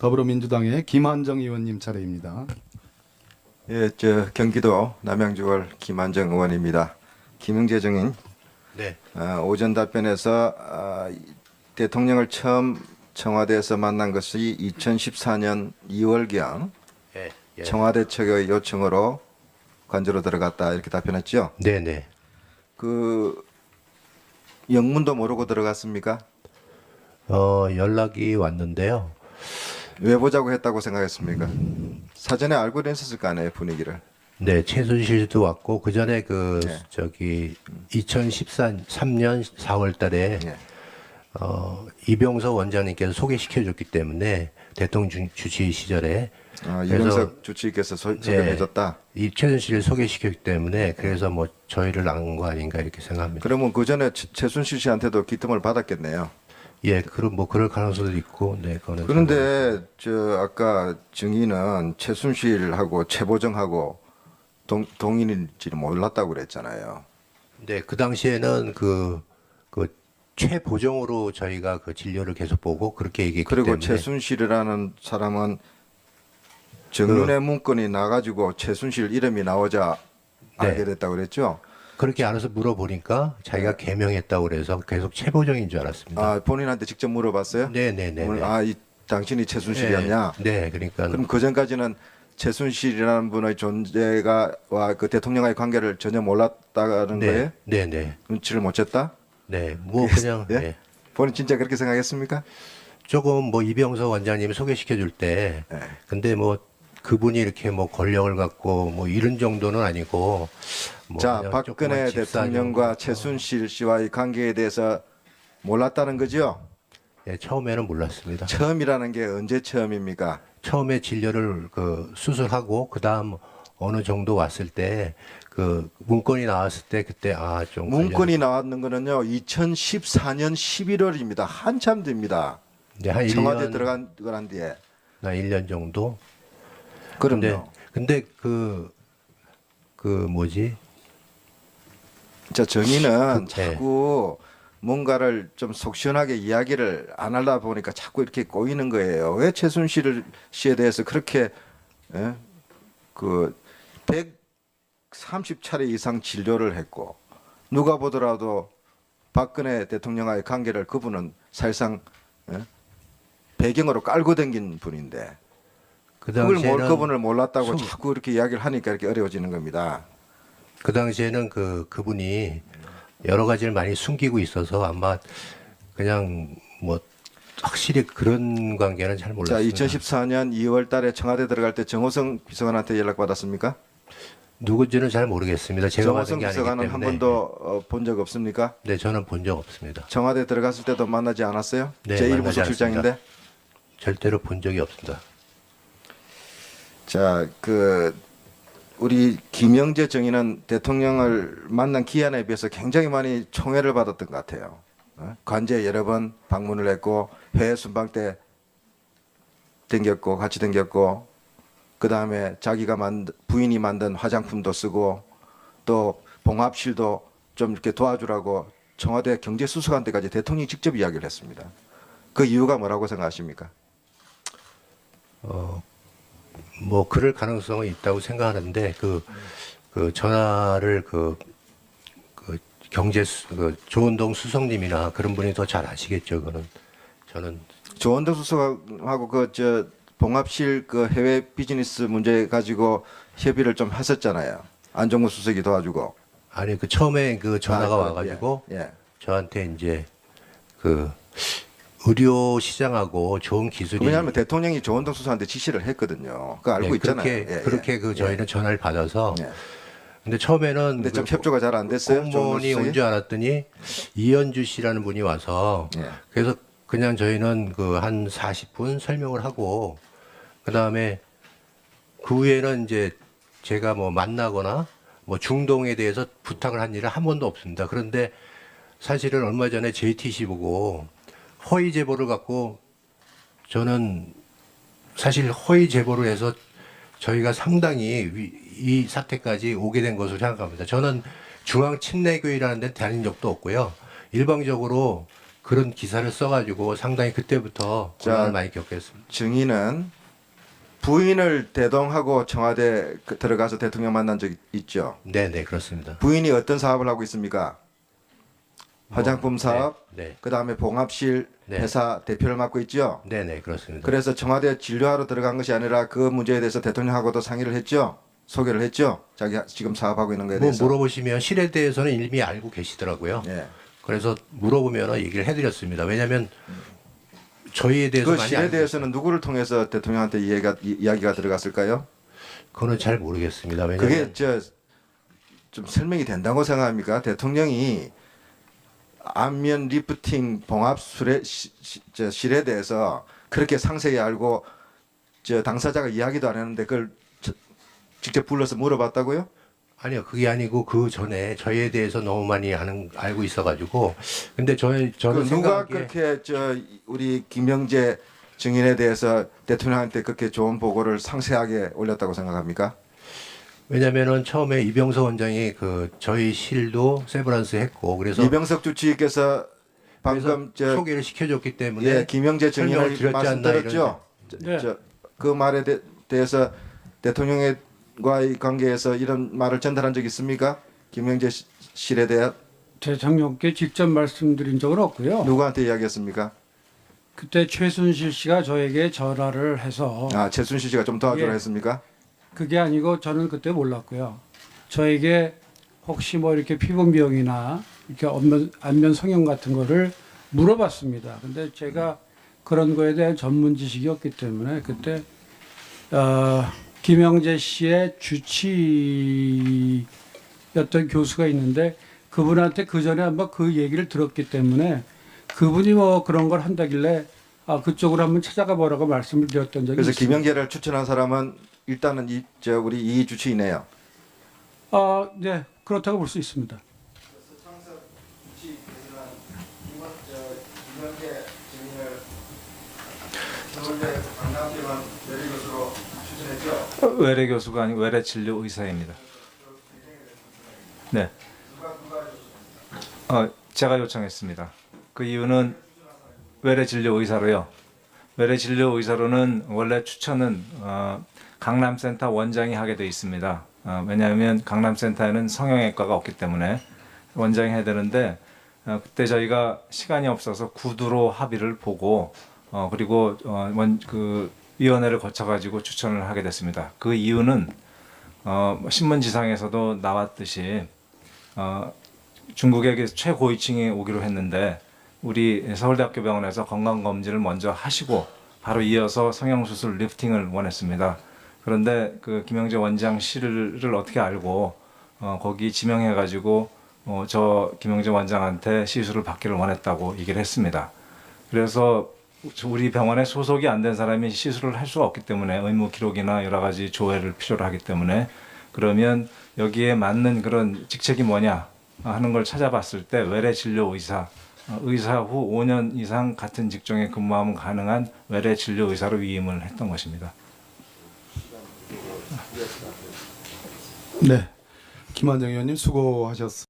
더불어민주당의 김한정 의원님 차례입니다. 예, 경기도 남양주월 김한정 의원입니다. 김영재 증인, 네, 오전 답변에서 대통령을 처음 청와대에서 만난 것이 2014년 2월경 예. 청와대 측의 요청으로 관저로 들어갔다 이렇게 답변했죠. 네네. 그 영문도 모르고 들어갔습니까? 연락이 왔는데요. 왜 보자고 했다고 생각했습니까? 사전에 알고 있었을 거 아니에요, 분위기를. 네, 최순실도 왔고 그 전에 네. 2013년 4월달에 예. 이병석 원장님께서 소개시켜줬기 때문에 대통령 주치 시절에 이병석 주치의께서 소개를 해줬다. 이 최순실을 소개시켰기 때문에 그래서 뭐 저희를 낳은 거 아닌가 이렇게 생각합니다. 그러면 그 전에 최순실 씨한테도 기틈을 받았겠네요. 예, 그럴 가능성도 있고, 네, 그거는. 그런데 아까 증인은 최순실하고 최보정하고 동인인지는 몰랐다고 그랬잖아요. 네, 그 당시에는 그 최보정으로 저희가 그 진료를 계속 보고 그렇게 얘기했기 그리고 때문에. 최순실이라는 사람은 정윤의 문건이 나가지고 최순실 이름이 나오자 네. 알게 됐다고 그랬죠. 그렇게 알아서 물어보니까 자기가 개명했다고 그래서 계속 최보정인 줄 알았습니다. 본인한테 직접 물어봤어요? 네네네. 이 당신이 최순실이었냐? 네, 그러니까. 그럼 그 전까지는 최순실이라는 분의 존재가 그 대통령과의 관계를 전혀 몰랐다는 거예요? 네네. 눈치를 못 챘다? 네, 뭐 그냥. 예? 네. 본인 진짜 그렇게 생각했습니까? 조금 뭐 이병석 원장님이 소개시켜 줄 때, 네. 근데 뭐 그분이 이렇게 뭐 권력을 갖고 뭐 이런 정도는 아니고. 뭐 자, 그냥 박근혜 조그만 집사 대통령과 정도. 최순실 씨와의 관계에 대해서 몰랐다는 거죠? 네, 처음에는 몰랐습니다. 처음이라는 게 언제 처음입니까? 처음에 진료를 수술하고 그다음 어느 정도 왔을 때 그 문건이 나왔을 때 그때 좀 문건이 나왔는 거는요 2014년 11월입니다. 한참 됩니다. 네, 한 청와대 1년, 들어간 거란 뒤에. 1년 정도. 그럼요. 근데 뭐지? 자, 정의는 네. 자꾸 뭔가를 좀 속 시원하게 이야기를 안 하다 보니까 자꾸 이렇게 꼬이는 거예요. 왜 최순실 씨에 대해서 그렇게 130차례 이상 진료를 했고 누가 보더라도 박근혜 대통령과의 관계를 그분은 사실상 배경으로 깔고 댕긴 분인데 그 그걸 당시에는 그분을 몰랐다고 자꾸 이렇게 이야기를 하니까 이렇게 어려워지는 겁니다. 그 당시에는 그분이 여러 가지를 많이 숨기고 있어서 아마 그냥 뭐 확실히 그런 관계는 잘 자, 몰랐습니다. 2014년 2월 달에 청와대 들어갈 때 정호성 비서관한테 연락 받았습니까? 누군지는 잘 모르겠습니다. 제가 받은 정호성 게 아니기 비서관은 때문에. 한 번도 본 적 없습니까? 네, 저는 본 적 없습니다. 청와대 들어갔을 때도 만나지 않았어요? 네, 제1부속실장인데. 절대로 본 적이 없습니다. 자, 우리 김영재 정의는 대통령을 만난 기한에 비해서 굉장히 많이 총애를 받았던 것 같아요. 관저에 여러 번 방문을 했고 해외 순방 때 댕겼고 같이 댕겼고 그 다음에 자기가 부인이 만든 화장품도 쓰고 또 봉합실도 좀 이렇게 도와주라고 청와대 경제수석한테까지 대통령이 직접 이야기를 했습니다. 그 이유가 뭐라고 생각하십니까? 뭐 그럴 가능성은 있다고 생각하는데 그 전화를 조은동 수석님이나 그런 분이 더 잘 아시겠죠. 그거는 저는 조원덕 수석하고 봉합실 해외 비즈니스 문제 가지고 협의를 좀 했었잖아요. 안종무 수석이 도와주고. 아니 처음에 전화가 와가지고 예. 저한테 이제 의료 시장하고 좋은 기술이 왜냐하면 대통령이 조원덕 수석한테 지시를 했거든요. 그거 알고 네, 있잖아요. 그렇게 저희는 전화를 받아서 예. 근데 처음에는 근데 좀 협조가 잘 안 됐어요. 공무원이 온 줄 알았더니 이현주 씨라는 분이 와서 예. 그래서 그냥 저희는 한 40분 설명을 하고 그다음에 그 후에는 이제 제가 뭐 만나거나 뭐 중동에 대해서 부탁을 한 일은 한 번도 없습니다. 그런데 사실은 얼마 전에 JTC 보고 허위 제보를 갖고 저는 사실 허위 제보를 해서 저희가 상당히 이 사태까지 오게 된 것으로 생각합니다. 저는 중앙 침례교회라는 데 다닌 적도 없고요. 일방적으로 그런 기사를 써가지고 상당히 그때부터 자, 곤란을 많이 겪었습니다. 증인은 부인을 대동하고 청와대 들어가서 대통령 만난 적 있죠. 네네 그렇습니다. 부인이 어떤 사업을 하고 있습니까? 화장품 사업, 네, 그 다음에 봉합실 네. 회사 대표를 맡고 있죠. 네네 그렇습니다. 그래서 청와대 진료하러 들어간 것이 아니라 그 문제에 대해서 대통령하고도 상의를 했죠. 소개를 했죠. 자기 지금 사업하고 있는 거에 뭐 대해서. 물어보시면 실에 대해서는 이미 알고 계시더라고요. 예. 그래서 물어보면 얘기를 해드렸습니다. 왜냐하면 저희에 대해서 그 많이 실에 알고 대해서는 누구를 통해서 대통령한테 이야기가 들어갔을까요? 그거는 잘 모르겠습니다. 왜냐하면 그게 좀 설명이 된다고 생각합니까? 대통령이 안면 리프팅 봉합 실에 대해서 그렇게 상세히 알고 당사자가 이야기도 안 했는데 그걸 직접 불러서 물어봤다고요? 아니요 그게 아니고 그 전에 저희에 대해서 너무 많이 알고 있어가지고 근데 저는 누가 생각하기에 그렇게 우리 김영재 증인에 대해서 대통령한테 그렇게 좋은 보고를 상세하게 올렸다고 생각합니까? 왜냐면은 처음에 이병석 원장이 그 저희 실도 세브란스 했고 그래서 이병석 주치의께서 방금 소개를 시켜줬기 때문에 예, 김영재 설명을 증인의 드렸지 말씀 않나 들었죠? 네. 그 말에 대해서 대통령과의 관계에서 이런 말을 전달한 적 있습니까? 김영재 실에 대해 대통령께 직접 말씀드린 적은 없고요. 누구한테 이야기했습니까? 그때 최순실 씨가 저에게 전화를 해서 아, 최순실 씨가 좀 도와주라 예. 했습니까? 그게 아니고 저는 그때 몰랐고요. 저에게 혹시 뭐 이렇게 피부 미용이나 이렇게 안면 성형 같은 거를 물어봤습니다. 근데 제가 그런 거에 대한 전문 지식이 없기 때문에 그때 김영재 씨의 주치였던 교수가 있는데 그분한테 그 전에 한번 그 얘기를 들었기 때문에 그분이 뭐 그런 걸 한다길래 그쪽으로 한번 찾아가 보라고 말씀을 드렸던 적이 그래서 있습니다. 김영재를 추천한 사람은 일단은 우리 이 주치이네요. 네, 그렇다고 볼 수 있습니다. 외래 교수가 아니고 외래 진료 의사입니다. 네. 제가 요청했습니다. 그 이유는 외래 진료 의사로요. 외래 진료 의사로는 원래 추천은 강남센터 원장이 하게 돼 있습니다. 왜냐하면 강남센터에는 성형외과가 없기 때문에 원장이 해야 되는데 그때 저희가 시간이 없어서 구두로 합의를 보고 그리고 그 위원회를 거쳐가지고 추천을 하게 됐습니다. 그 이유는 신문지상에서도 나왔듯이 중국의 최고위층이 오기로 했는데 우리 서울대학교 병원에서 건강검진을 먼저 하시고 바로 이어서 성형수술 리프팅을 원했습니다. 그런데 그 김영재 원장 실을 어떻게 알고 거기 지명해가지고 저 김영재 원장한테 시술을 받기를 원했다고 얘기를 했습니다. 그래서 우리 병원에 소속이 안 된 사람이 시술을 할 수가 없기 때문에 의무 기록이나 여러 가지 조회를 필요로 하기 때문에 그러면 여기에 맞는 그런 직책이 뭐냐 하는 걸 찾아봤을 때 외래 진료 의사 후 5년 이상 같은 직종에 근무하면 가능한 외래 진료 의사로 위임을 했던 것입니다. 네. 김한정 의원님 수고하셨습니다.